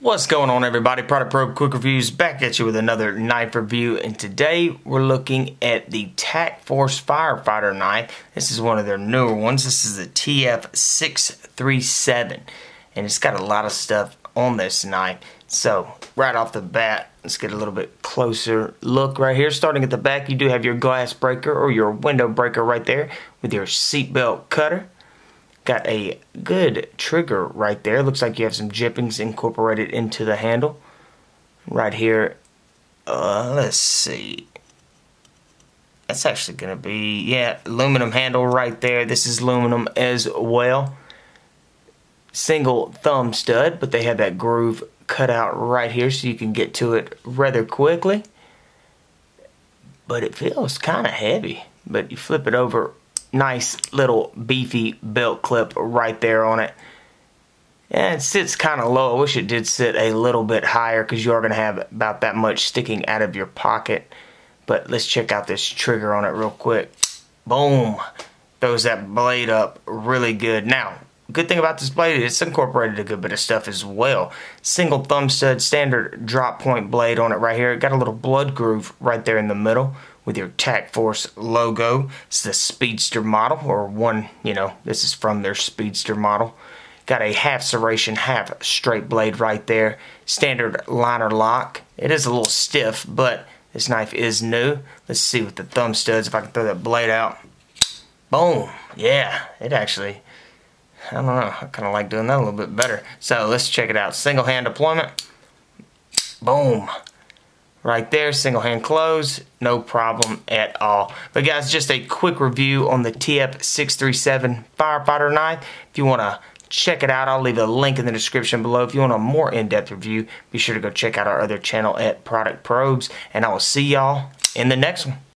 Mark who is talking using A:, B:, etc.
A: What's going on, everybody? Product Probe Quick Reviews back at you with another knife review, and today we're looking at the TAC Force Firefighter knife. This is one of their newer ones. This is the TF-637, and it's got a lot of stuff on this knife. So right off the bat, let's get a little bit closer look right here. Starting at the back, you do have your glass breaker or your window breaker right there with your seatbelt cutter. Got a good trigger right there. Looks like you have some jippings incorporated into the handle. Right here, let's see. That's actually going to be, yeah, aluminum handle right there. This is aluminum as well. Single thumb stud, but they have that groove cut out right here so you can get to it rather quickly. But it feels kind of heavy. But you flip it over, nice little beefy belt clip right there on it. And it sits kind of low. I wish it did sit a little bit higher because you are going to have about that much sticking out of your pocket. But let's check out this trigger on it real quick. Boom. Throws that blade up really good. Now, good thing about this blade is it's incorporated a good bit of stuff as well. Single thumb stud, standard drop point blade on it right here. It got a little blood groove right there in the middle with your TAC Force logo. It's the Speedster model, or one, this is from their Speedster model. Got a half serration, half straight blade right there. Standard liner lock. It is a little stiff, but this knife is new. Let's see with the thumb studs if I can throw that blade out. Boom. Yeah, it actually, I don't know, I kind of like doing that a little bit better. So let's check it out. Single hand deployment. Boom. Right there, single hand close, no problem at all. But guys, just a quick review on the TF-637 Firefighter knife. If you want to check it out, I'll leave a link in the description below. If you want a more in-depth review, be sure to go check out our other channel at Product Probes. And I will see y'all in the next one.